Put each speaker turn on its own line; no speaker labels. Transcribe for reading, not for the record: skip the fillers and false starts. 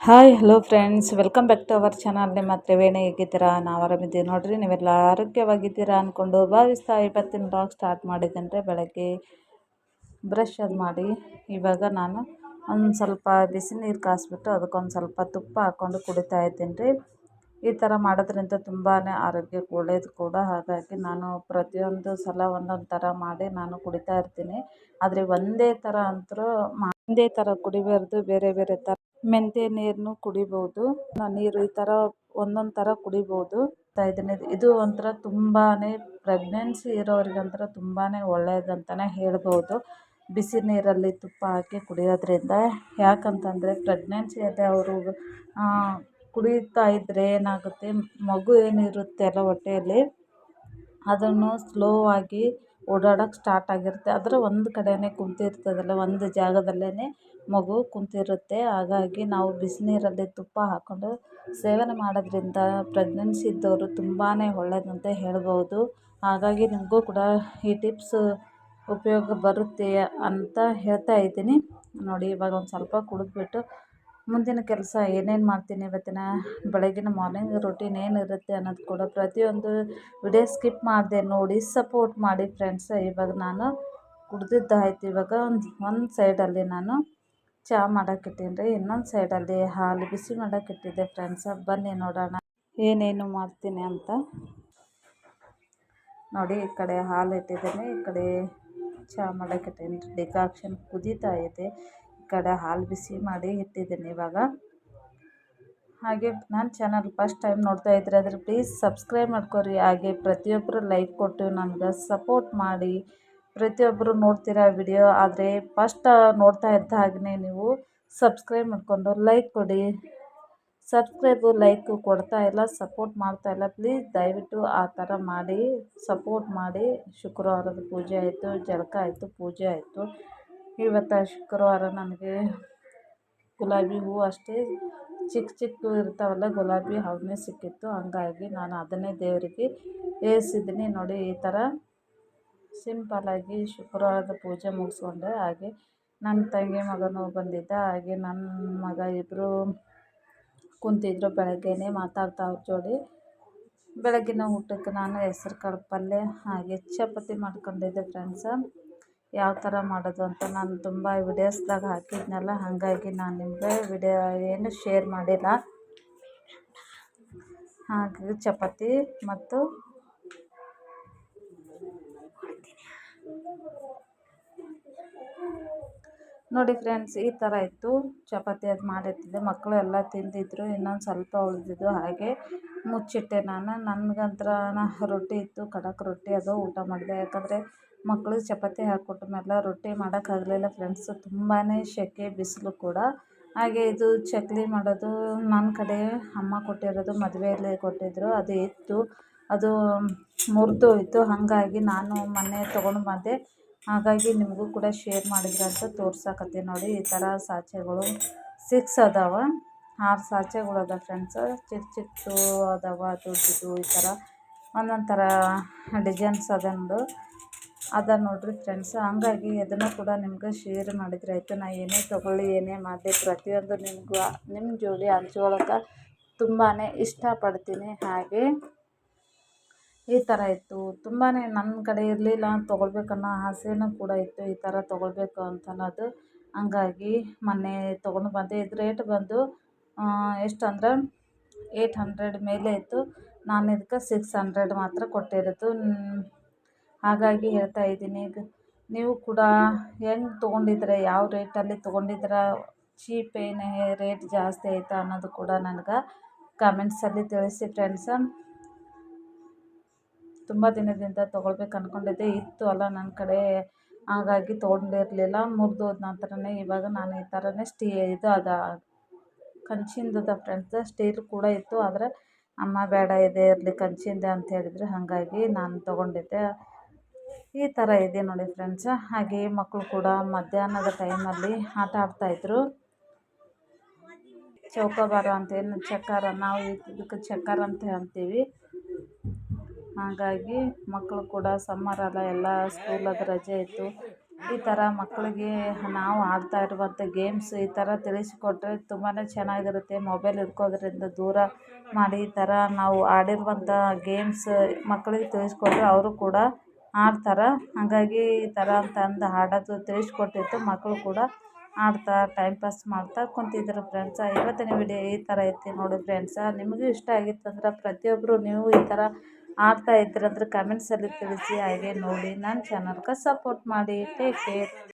Hi hello friends, welcome back to our channel. ನಿಮ್ಮ ತ್ರಿವೇಣಿ ಹೇಗಿದ್ದೀರಾ? ನಾವು ಆರಾಮಿದ್ದೀವಿ ನೋಡ್ರಿ. ನೀವೆಲ್ಲ ಆರೋಗ್ಯವಾಗಿದ್ದೀರಾ ಅಂದ್ಕೊಂಡು ಭಾವಿಸ್ತಾ ಇವತ್ತಿನ ಬ್ಲಾಗ್ ಸ್ಟಾರ್ಟ್ ಮಾಡಿದ್ದೇನೆ. ಬೆಳಗ್ಗೆ ಬ್ರಷ್ ಅದು ಮಾಡಿ ಇವಾಗ ನಾನು ಒಂದು ಸ್ವಲ್ಪ ಬಿಸಿ ನೀರು ಕಾಯಿಸ್ಬಿಟ್ಟು ಅದಕ್ಕೊಂದು ಸ್ವಲ್ಪ ತುಪ್ಪ ಹಾಕ್ಕೊಂಡು ಕುಡಿತಾ ಇದ್ದೀನಿ ರೀ. ಈ ಥರ ಮಾಡೋದ್ರಿಂದ ತುಂಬಾ ಆರೋಗ್ಯಕ್ಕೆ ಒಳ್ಳೇದು ಕೂಡ. ಹಾಗಾಗಿ ನಾನು ಪ್ರತಿಯೊಂದು ಸಲ ಒಂದೊಂದು ಥರ ಮಾಡಿ ನಾನು ಕುಡಿತಾ ಇರ್ತೀನಿ. ಆದರೆ ಒಂದೇ ಥರ ಅಂತೂ ಒಂದೇ ಥರ ಕುಡಿಬಾರ್ದು, ಬೇರೆ ಬೇರೆ ಥರ ಮೆಂತ್ಯ ನೀರನ್ನು ಕುಡಿಬೋದು. ನೀರು ಈ ಥರ ಒಂದೊಂದು ಥರ ಕುಡಿಬೋದು. ಇದು ಒಂಥರ ತುಂಬಾ ಪ್ರೆಗ್ನೆನ್ಸಿ ಇರೋರಿಗಂತೂ ತುಂಬಾ ಒಳ್ಳೆಯದಂತಲೇ ಹೇಳ್ಬೋದು. ಬಿಸಿ ನೀರಲ್ಲಿ ತುಪ್ಪ ಹಾಕಿ ಕುಡಿಯೋದ್ರಿಂದ. ಯಾಕಂತಂದರೆ ಪ್ರೆಗ್ನೆನ್ಸಿಯಲ್ಲಿ ಅವರು ಕುಡಿತಾ ಇದ್ದರೆ ಏನಾಗುತ್ತೆ, ಮಗು ಏನಿರುತ್ತೆ ಅಲ್ಲ ಹೊಟ್ಟೆಯಲ್ಲಿ, ಅದನ್ನು ಸ್ಲೋ ಆಗಿ ಓಡಾಡೋಕ್ಕೆ ಸ್ಟಾರ್ಟ್ ಆಗಿರುತ್ತೆ. ಅದರ ಒಂದು ಕಡೆಯೇ ಕುಂತಿರ್ತದಲ್ಲ, ಒಂದು ಜಾಗದಲ್ಲೇ ಮಗು ಕುಂತಿರುತ್ತೆ. ಹಾಗಾಗಿ ನಾವು ಬಿಸಿನೀರಲ್ಲಿ ತುಪ್ಪ ಹಾಕ್ಕೊಂಡು ಸೇವನೆ ಮಾಡೋದ್ರಿಂದ ಪ್ರೆಗ್ನೆನ್ಸಿ ಇದ್ದವರು ತುಂಬಾ ಒಳ್ಳೆಯದಂತ ಹೇಳ್ಬೋದು. ಹಾಗಾಗಿ ನಿಮಗೂ ಕೂಡ ಈ ಟಿಪ್ಸ್ ಉಪಯೋಗ ಬರುತ್ತೆ ಅಂತ ಹೇಳ್ತಾ ಇದ್ದೀನಿ. ನೋಡಿ, ಇವಾಗ ಒಂದು ಸ್ವಲ್ಪ ಕುಡಿದ್ಬಿಟ್ಟು ಮುಂದಿನ ಕೆಲಸ ಏನೇನು ಮಾಡ್ತೀನಿ, ಇವತ್ತಿನ ಬೆಳಗಿನ ಮಾರ್ನಿಂಗ್ ರೊಟೀನ್ ಏನಿರುತ್ತೆ ಅನ್ನೋದು ಕೂಡ ಪ್ರತಿಯೊಂದು ವಿಡಿಯೋ ಸ್ಕಿಪ್ ಮಾಡಿದೆ ನೋಡಿ ಸಪೋರ್ಟ್ ಮಾಡಿ ಫ್ರೆಂಡ್ಸ್. ಇವಾಗ ನಾನು ಕುಡ್ದಿದ್ದಾಯ್ತು. ಇವಾಗ ಒಂದು ಸೈಡಲ್ಲಿ ನಾನು ಚಹಾ ಮಾಡೋಕ್ಕಿಟ್ಟೀನಿ ರೀ, ಇನ್ನೊಂದು ಸೈಡಲ್ಲಿ ಹಾಲು ಬಿಸಿ ಮಾಡೋಕ್ಕಿಟ್ಟಿದ್ದೆ ಫ್ರೆಂಡ್ಸ. ಬನ್ನಿ ನೋಡೋಣ ಏನೇನು ಮಾಡ್ತೀನಿ ಅಂತ. ನೋಡಿ, ಈ ಕಡೆ ಹಾಲು ಇಟ್ಟಿದ್ದೀನಿ, ಈ ಕಡೆ ಚಹಾ ಮಾಡೋಕ್ಕಿಟ್ಟೀನಿ. ಡಿಕಾಕ್ಷನ್ ಕುದೀತಾ ಇದೆ. ಈ ಕಡೆ ಹಾಲು ಬಿಸಿ ಮಾಡಿ ಇಟ್ಟಿದ್ದೀನಿ ಇವಾಗ. ಹಾಗೆ ನನ್ನ ಚಾನಲ್ ಫಸ್ಟ್ ಟೈಮ್ ನೋಡ್ತಾ ಇದ್ರೆ ಆದರೆ ಪ್ಲೀಸ್ ಸಬ್ಸ್ಕ್ರೈಬ್ ಮಾಡ್ಕೊರಿ. ಹಾಗೆ ಪ್ರತಿಯೊಬ್ಬರು ಲೈಕ್ ಕೊಟ್ಟು ನನಗೆ ಸಪೋರ್ಟ್ ಮಾಡಿ. ಪ್ರತಿಯೊಬ್ಬರು ನೋಡ್ತೀರಾ ವಿಡಿಯೋ, ಆದರೆ ಫಸ್ಟ್ ನೋಡ್ತಾ ಇದ್ದ ಹಾಗೆಯೇ ನೀವು ಸಬ್ಸ್ಕ್ರೈಬ್ ಮಾಡಿಕೊಂಡು ಲೈಕ್ ಕೊಡಿ. ಸಬ್ಸ್ಕ್ರೈಬು ಲೈಕು ಕೊಡ್ತಾ ಇಲ್ಲ, ಸಪೋರ್ಟ್ ಮಾಡ್ತಾ ಇಲ್ಲ. ಪ್ಲೀಸ್ ದಯವಿಟ್ಟು ಆ ಥರ ಮಾಡಿ, ಸಪೋರ್ಟ್ ಮಾಡಿ. ಶುಕ್ರವಾರದ ಪೂಜೆ ಆಯಿತು, ಜಳಕ ಆಯಿತು, ಪೂಜೆ ಆಯಿತು. ಇವತ್ತು ಶುಕ್ರವಾರ ನನಗೆ ಗುಲಾಬಿ ಹೂವು ಅಷ್ಟೇ ಚಿಕ್ಕ ಚಿಕ್ಕ ಇರ್ತಾವಲ್ಲ ಗುಲಾಬಿ, ಅವನ್ನೇ ಸಿಕ್ಕಿತ್ತು. ಹಂಗಾಗಿ ನಾನು ಅದನ್ನೇ ದೇವರಿಗೆ ಏರಿಸಿದ್ದೀನಿ. ನೋಡಿ, ಈ ಥರ ಸಿಂಪಲ್ಲಾಗಿ ಶುಕ್ರವಾರದ ಪೂಜೆ ಮುಗಿಸ್ಕೊಂಡೆ. ಹಾಗೆ ನನ್ನ ತಂಗಿ ಮಗನೂ ಬಂದಿದ್ದ. ಹಾಗೆ ನನ್ನ ಮಗ ಇಬ್ಬರು ಕುಂತಿದ್ರು ಬೆಳಗ್ಗೆನೇ ಮಾತಾಡ್ತಾ ಅವ್ರ ಜೋಡಿ. ಬೆಳಗ್ಗಿನ ಊಟಕ್ಕೆ ನಾನು ಹೆಸ್ರು ಕಾಳು ಪಲ್ಯ ಹಾಗೆ ಚಪಾತಿ ಮಾಡ್ಕೊಂಡಿದ್ದೆ ಫ್ರೆಂಡ್ಸ. ಯಾವ ಥರ ಮಾಡೋದು ಅಂತ ನಾನು ತುಂಬ ವಿಡಿಯೋಸ್ದಾಗ ಹಾಕಿದ್ನಲ್ಲ, ಹಾಗಾಗಿ ನಾನು ನಿಮಗೆ ವಿಡಿಯೋ ಏನು ಶೇರ್ ಮಾಡಿಲ್ಲ. ಹಾಗೆ ಚಪಾತಿ ಮತ್ತು ನೋಡಿ ಫ್ರೆಂಡ್ಸ್, ಈ ಥರ ಇತ್ತು. ಚಪಾತಿ ಅದು ಮಾಡಿರ್ತಿದ್ದೆ, ಮಕ್ಕಳು ಎಲ್ಲ ತಿಂದಿದ್ರು, ಇನ್ನೊಂದು ಸ್ವಲ್ಪ ಉಳಿದಿದ್ದು ಹಾಗೆ ಮುಚ್ಚಿಟ್ಟೆ ನಾನು. ನನಗಂತರ ರೊಟ್ಟಿ ಇತ್ತು, ಖಡಕ್ ರೊಟ್ಟಿ ಅದು ಊಟ ಮಾಡಿದೆ. ಯಾಕಂದರೆ ಮಕ್ಳಿಗೆ ಚಪಾತಿ ಹಾಕ್ಕೊಟ್ಟ ಮೇಲೆ ರೊಟ್ಟಿ ಮಾಡೋಕ್ಕಾಗಲಿಲ್ಲ ಫ್ರೆಂಡ್ಸು. ತುಂಬಾ ಸೆಕೆ, ಬಿಸಿಲು ಕೂಡ. ಹಾಗೆ ಇದು ಚಕ್ಲಿ ಮಾಡೋದು ನನ್ನ ಕಡೆ ಅಮ್ಮ ಕೊಟ್ಟಿರೋದು, ಮದುವೆಯಲ್ಲಿ ಕೊಟ್ಟಿದ್ದರು, ಅದು ಇತ್ತು. ಅದು ಮುರಿದೋಯ್ತು. ಹಾಗಾಗಿ ನಾನು ಮೊನ್ನೆ ತೊಗೊಂಡು ಬಂದೆ. ಹಾಗಾಗಿ ನಿಮಗೂ ಕೂಡ ಶೇರ್ ಮಾಡಿದ್ರೆ ಅಂತ ತೋರ್ಸಕತ್ತೀನಿ. ನೋಡಿ, ಈ ಥರ ಸಾಚೆಗಳು 6 ಅದಾವ, 6 ಸಾಚೆಗಳು ಅದಾವ ಫ್ರೆಂಡ್ಸ್. ಚಿಕ್ಕ ಚಿಕ್ಕದು ಅದಾವ, ದೊಡ್ಡದು, ಈ ಥರ ಒಂದೊಂದು ಥರ ಡಿಸೈನ್ಸ್ ಅದ ನೋಡಿರಿ ಫ್ರೆಂಡ್ಸ್. ಹಂಗಾಗಿ ಅದನ್ನು ಕೂಡ ನಿಮ್ಗೆ ಶೇರ್ ಮಾಡಿದ್ರೆ ಆಯಿತು. ನಾನು ಏನೇ ತೊಗೊಳ್ಳಿ, ಏನೇ ಮಾಡಲಿ, ಪ್ರತಿಯೊಂದು ನಿಮ್ಮ ಜೋಡಿ ಹಂಚ್ಕೊಳ್ಳೋಕೆ ತುಂಬಾ ಇಷ್ಟಪಡ್ತೀನಿ. ಹಾಗೆ ಈ ಥರ ಇತ್ತು. ತುಂಬಾ ನನ್ನ ಕಡೆ ಇರಲಿಲ್ಲ, ತೊಗೊಳ್ಬೇಕನ್ನೋ ಆಸೆನೂ ಕೂಡ ಇತ್ತು, ಈ ಥರ ತೊಗೊಳ್ಬೇಕು ಅಂತ ಅನ್ನೋದು. ಹಂಗಾಗಿ ಮೊನ್ನೆ ತೊಗೊಂಡು ಬಂದೆ. ಇದು ರೇಟ್ ಬಂದು ಎಷ್ಟು ಅಂದ್ರೆ 800 ಮೇಲೆ ಇತ್ತು. ನಾನು ಇದಕ್ಕೆ 600 ಮಾತ್ರ ಕೊಟ್ಟಿರೋದು. ಹಾಗಾಗಿ ಹೇಳ್ತಾ ಇದ್ದೀನಿ, ನೀವು ಕೂಡ ಹೆಂಗೆ ತೊಗೊಂಡಿದ್ರೆ, ಯಾವ ರೇಟಲ್ಲಿ ತೊಗೊಂಡಿದ್ರೆ, ಚೀಪ್ ಏನೇ ರೇಟ್ ಜಾಸ್ತಿ ಆಯಿತಾ ಅನ್ನೋದು ಕೂಡ ನನಗೆ ಕಮೆಂಟ್ಸಲ್ಲಿ ತಿಳಿಸಿ ಫ್ರೆಂಡ್ಸ. ತುಂಬ ದಿನದಿಂದ ತೊಗೊಳ್ಬೇಕು ಅಂದ್ಕೊಂಡಿದ್ದೆ, ಇತ್ತು ಅಲ್ಲ ನನ್ನ ಕಡೆ, ಹಾಗಾಗಿ ತೊಗೊಂಡಿರಲಿಲ್ಲ. ಮುರಿದೋದ ನಂತರನೇ ಇವಾಗ ನಾನು ಈ ಥರನೇ ಇದು ಕಂಚಿಂದದ ಫ್ರೆಂಡ್ಸ್. ಸ್ಟೀಲ್ ಕೂಡ ಇತ್ತು, ಆದರೆ ಅಮ್ಮ ಬೇಡ ಇದೇ ಇರಲಿ ಕಂಚಿಂದೆ ಅಂತ ಹೇಳಿದ್ರು. ಹಾಗಾಗಿ ನಾನು ತೊಗೊಂಡಿದ್ದೆ. ಈ ಥರ ಇದೆ ನೋಡಿ ಫ್ರೆಂಡ್ಸ. ಹಾಗೆ ಮಕ್ಕಳು ಕೂಡ ಮಧ್ಯಾಹ್ನದ ಟೈಮಲ್ಲಿ ಆಟ ಆಡ್ತಾಯಿದ್ರು. ಚೌಕಾಬಾರ ಅಂತೇನು ಚಕ್ಕಾರ, ನಾವು ಇದಕ್ಕೆ ಚಕ್ಕರ್ ಅಂತ ಅಂತೀವಿ. ಹಾಗಾಗಿ ಮಕ್ಕಳು ಕೂಡ ಸಮ್ಮರಲ್ಲ, ಎಲ್ಲ ಸ್ಕೂಲದು ರಜೆ ಇತ್ತು. ಈ ಥರ ಮಕ್ಕಳಿಗೆ ನಾವು ಆಡ್ತಾ ಇರುವಂಥ ಗೇಮ್ಸ್ ಈ ಥರ ತಿಳಿಸಿಕೊಟ್ರೆ ತುಂಬಾ ಚೆನ್ನಾಗಿರುತ್ತೆ. ಮೊಬೈಲ್ ಹಿಡ್ಕೋದ್ರಿಂದ ದೂರ ಮಾಡಿ ಈ ಥರ ನಾವು ಆಡಿರುವಂಥ ಗೇಮ್ಸ್ ಮಕ್ಕಳಿಗೆ ತಿಳಿಸ್ಕೊಟ್ರೆ ಅವರು ಕೂಡ ಆಡ್ತಾರೆ. ಹಾಗಾಗಿ ಈ ಥರ ಅಂತಂದು ಆಡೋದು ತಿಳಿಸ್ಕೊಟ್ಟಿದ್ದು ಮಕ್ಕಳು ಕೂಡ ಆಡ್ತಾ ಟೈಮ್ ಪಾಸ್ ಮಾಡ್ತಾ ಕುಂತಿದ್ರು ಫ್ರೆಂಡ್ಸ. ಇವತ್ತಿನ ವಿಡಿಯೋ ಈ ಥರ ಐತಿ ನೋಡಿ ಫ್ರೆಂಡ್ಸ. ನಿಮಗೂ ಇಷ್ಟ ಆಗಿತ್ತಂದ್ರೆ ಪ್ರತಿಯೊಬ್ಬರು ನೀವು ಈ ಥರ ಆಡ್ತಾ ಇದ್ರಂದ್ರೆ ಕಮೆಂಟ್ಸಲ್ಲಿ ತಿಳಿಸಿ. ಹಾಗೆ ನೋಡಿ ನನ್ನ ಚಾನಲ್ಗೆ ಸಪೋರ್ಟ್ ಮಾಡಿ. Take care.